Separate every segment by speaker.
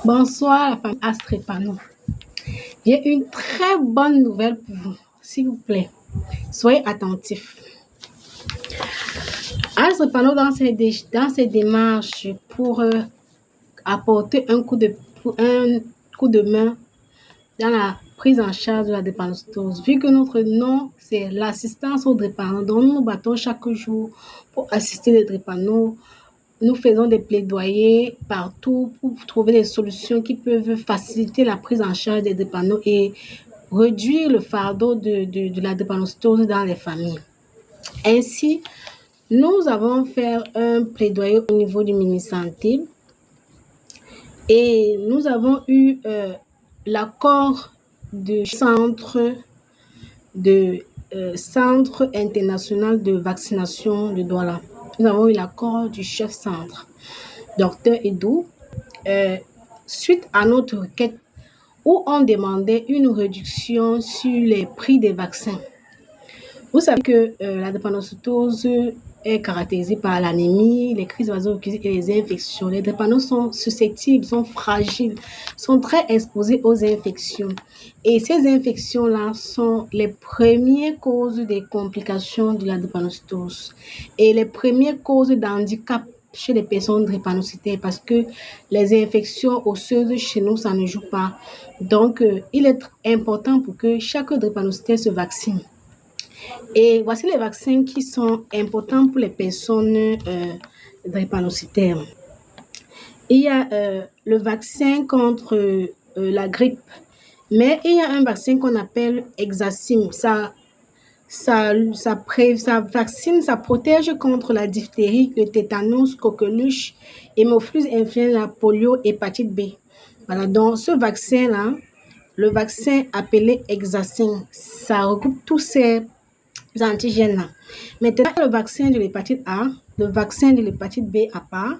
Speaker 1: Bonsoir, la famille Astrépano. J'ai une très bonne nouvelle pour vous, s'il vous plaît. Soyez attentifs. Astrépano, dans ses démarches pour apporter un coup de main dans la prise en charge de la drépanocytose, vu que notre nom, c'est l'assistance aux drépano, dont nous nous battons chaque jour pour assister les drépano. Nous faisons des plaidoyers partout pour trouver des solutions qui peuvent faciliter la prise en charge des drépano et réduire le fardeau de la drépanocytose dans les familles. Ainsi, nous avons fait un plaidoyer au niveau du ministère Santé et nous avons eu l'accord du Centre international de vaccination de Douala. Nous avons eu l'accord du chef centre, Dr Edou, suite à notre requête où on demandait une réduction sur les prix des vaccins. Vous savez que la drépanocytose est caractérisée par l'anémie, les crises vaso-occlusives et les infections. Les drépano sont susceptibles, sont fragiles, sont très exposés aux infections. Et ces infections-là sont les premières causes des complications de la drépanocytose et les premières causes d'handicap chez les personnes drépanocytaires parce que les infections osseuses chez nous, ça ne joue pas. Donc, il est important pour que chaque drépanocytaire se vaccine. Et voici les vaccins qui sont importants pour les personnes drépanocytaires. Il y a le vaccin contre la grippe, mais il y a un vaccin qu'on appelle Exacim. Ça protège contre la diphtérie, le tétanos, coqueluche, hémophilus influenza, la polio, hépatite B. Voilà, donc ce vaccin-là, le vaccin appelé Exacim, ça regroupe tous ces antigènes-là. Maintenant, le vaccin de l'hépatite A, le vaccin de l'hépatite B à part,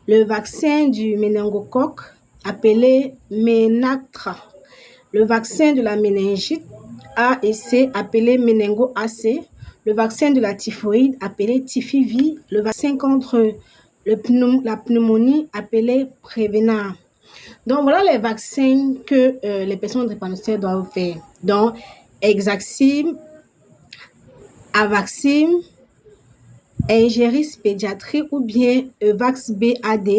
Speaker 1: le vaccin du méningocoque appelé Ménactra, le vaccin de la méningite A et C appelé Méningo-AC, le vaccin de la typhoïde appelé Typhivi, le vaccin contre la pneumonie appelé Prévenard. Donc, voilà les vaccins que les personnes drépanocytaires doivent faire. Donc, Exacim, Avaxim, Ingeris pédiatrie ou bien Evax-B-AD,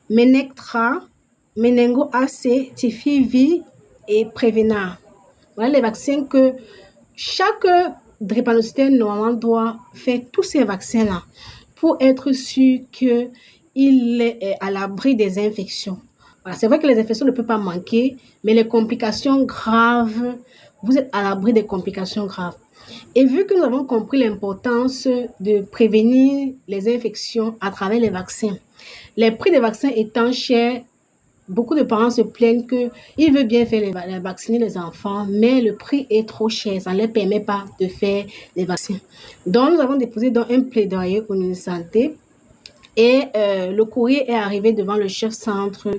Speaker 1: Ménectra, Méningo-AC, Typhivi et Prévenard. Voilà les vaccins que chaque drépanocytaire normalement doit faire tous ces vaccins-là pour être sûr qu'il est à l'abri des infections. Voilà, c'est vrai que les infections ne peuvent pas manquer, mais les complications graves, vous êtes à l'abri des complications graves. Et vu que nous avons compris l'importance de prévenir les infections à travers les vaccins, les prix des vaccins étant chers, beaucoup de parents se plaignent qu'ils veulent bien faire vacciner les enfants, mais le prix est trop cher, ça ne leur permet pas de faire les vaccins. Donc, nous avons déposé dans un plaidoyer au ministère Santé et le courrier est arrivé devant le chef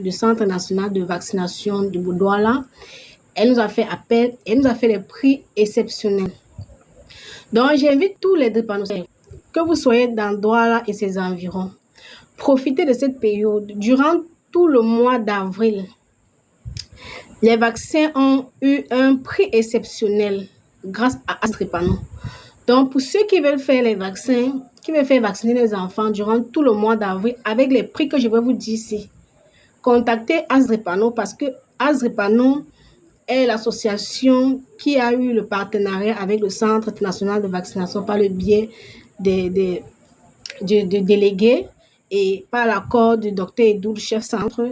Speaker 1: du Centre national de vaccination de Douala. Elle nous a fait appel, elle nous a fait les prix exceptionnels. Donc, j'invite tous les drépanocytaires, que vous soyez dans Douala et ses environs, profitez de cette période. Durant tout le mois d'avril, les vaccins ont eu un prix exceptionnel grâce à Astrépano. Donc, pour ceux qui veulent faire les vaccins, qui veulent faire vacciner les enfants durant tout le mois d'avril, avec les prix que je vais vous dire ici, contactez Astrépano parce que Astrépano est l'association qui a eu le partenariat avec le Centre national de vaccination par le biais des délégués et par l'accord du Dr Edou, le chef centre,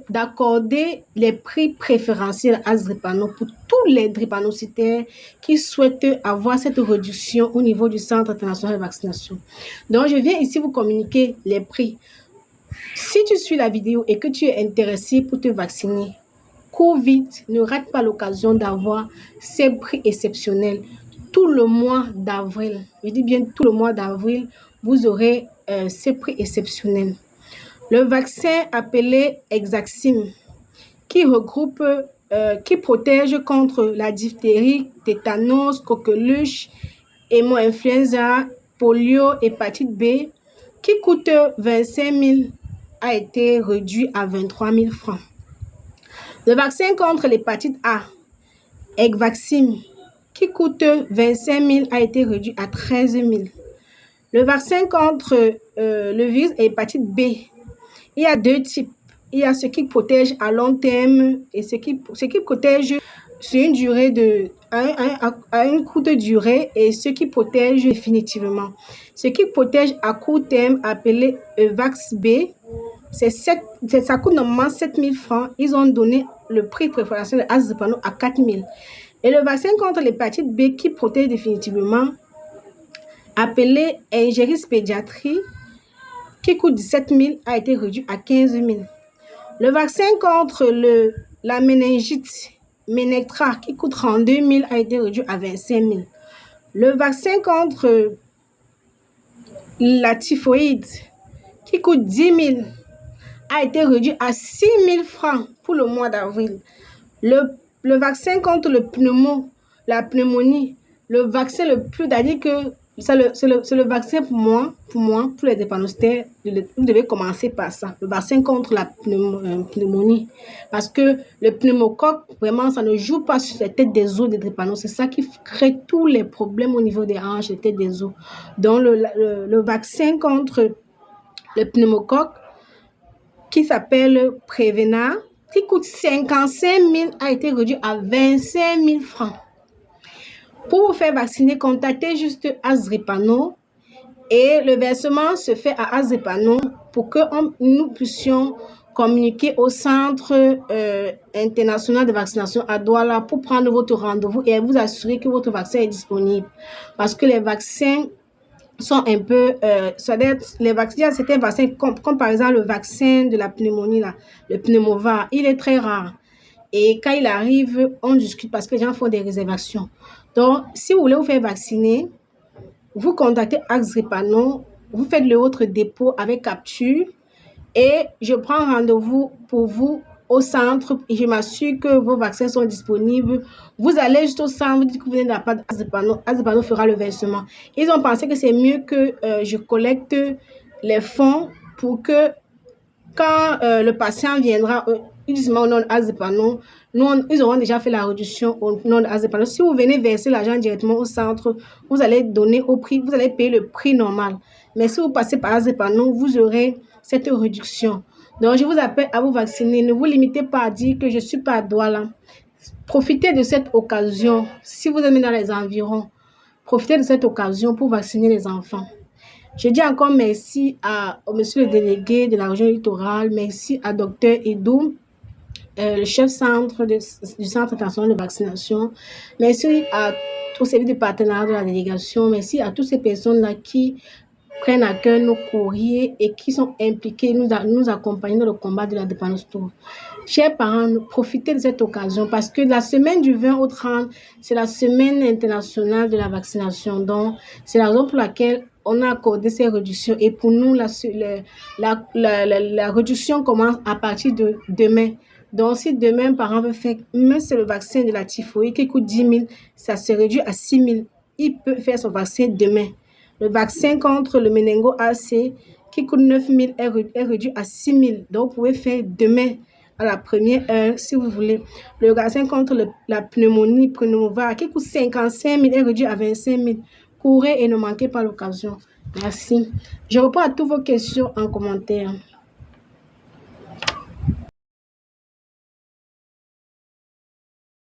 Speaker 1: d'accorder les prix préférentiels à Astrépano pour tous les drépanocytaires qui souhaitent avoir cette réduction au niveau du Centre international de vaccination. Donc, je viens ici vous communiquer les prix. Si tu suis la vidéo et que tu es intéressé pour te vacciner, cours vite, ne rate pas l'occasion d'avoir ces prix exceptionnels. Tout le mois d'avril, je dis bien tout le mois d'avril, vous aurez ces prix exceptionnels. Le vaccin appelé Exacim, qui regroupe, qui protège contre la diphtérie, tétanos, coqueluche, hémo-influenza, polio, hépatite B, qui coûte 25 000 a été réduit à 23 000 francs. Le vaccin contre l'hépatite A, Egvaxim, qui coûte 25 000, a été réduit à 13 000. Le vaccin contre le virus hépatite B, il y a deux types. Il y a ce qui protège à long terme et ce qui protège sur une durée à une courte durée et ce qui protège définitivement. Ce qui protège à court terme, appelé Vax B, ça coûte normalement 7 000 francs. Ils ont donné le prix de préparation de Azepano à 4 000. Et le vaccin contre l'hépatite B qui protège définitivement, appelé Ingeris Pédiatrie, qui coûte 17 000, a été réduit à 15 000. Le vaccin contre la méningite Ménectra, qui coûte 32 000, a été réduit à 25 000. Le vaccin contre la typhoïde, qui coûte 10 000, a été réduit à 6 000 francs pour le mois d'avril. Le vaccin contre la pneumonie, le vaccin le plus, c'est-à-dire que c'est le vaccin pour moi, pour les drépanocytaires, vous devez commencer par ça, le vaccin contre la pneumonie. Parce que le pneumocoque, vraiment, ça ne joue pas sur la tête des os des drépanocytaires. C'est ça qui crée tous les problèmes au niveau des hanches, des têtes des os. Donc, le vaccin contre le pneumocoque, qui s'appelle Prevena, qui coûte 55 000, a été réduit à 25 000 francs. Pour vous faire vacciner, contactez juste Azripano et le versement se fait à Azripano pour que nous puissions communiquer au Centre international de vaccination à Douala pour prendre votre rendez-vous et vous assurer que votre vaccin est disponible. Parce que les vaccins sont un peu... les vaccins, certains vaccins, comme par exemple le vaccin de la pneumonie, là, le pneumovar, il est très rare. Et quand il arrive, on discute parce que les gens font des réservations. Donc, si vous voulez vous faire vacciner, vous contactez Azripano, vous faites le autre dépôt avec capture et je prends rendez-vous pour vous au centre et je m'assure que vos vaccins sont disponibles. Vous allez juste au centre, vous dites que vous venez de la part d'Azripano, Azripano fera le versement. Ils ont pensé que c'est mieux que je collecte les fonds pour que quand le patient viendra, uniquement au nom d'Azripano, ils auront déjà fait la réduction au nom d'Azripano. Si vous venez verser l'argent directement au centre, vous allez donner au prix, vous allez payer le prix normal. Mais si vous passez par Azripano, vous aurez cette réduction. Donc, je vous appelle à vous vacciner. Ne vous limitez pas à dire que je ne suis pas à Douala. Profitez de cette occasion. Si vous êtes dans les environs, profitez de cette occasion pour vacciner les enfants. Je dis encore merci au monsieur le délégué de la région littorale, merci à Dr Edou, le chef du Centre international de vaccination, merci au service de partenariat de la délégation, merci à toutes ces personnes-là qui prennent à cœur nos courriers et qui sont impliqués, nous accompagnent dans le combat de la dépendance. Chers parents, profitez de cette occasion parce que la semaine du 20 au 30, c'est la semaine internationale de la vaccination. Donc, c'est la raison pour laquelle on a accordé ces réductions. Et pour nous, la réduction commence à partir de demain. Donc, si demain, un parent veut faire, même c'est le vaccin de la typhoïde qui coûte 10 000, ça se réduit à 6 000. Il peut faire son vaccin demain. Le vaccin contre le méningo-AC qui coûte 9 000 est réduit à 6 000. Donc, vous pouvez faire demain à la première heure si vous voulez. Le vaccin contre la pneumonie, pneumovar, qui coûte 55 000 est réduit à 25 000. Courez et ne manquez pas l'occasion. Merci. Je réponds à toutes vos questions en commentaire.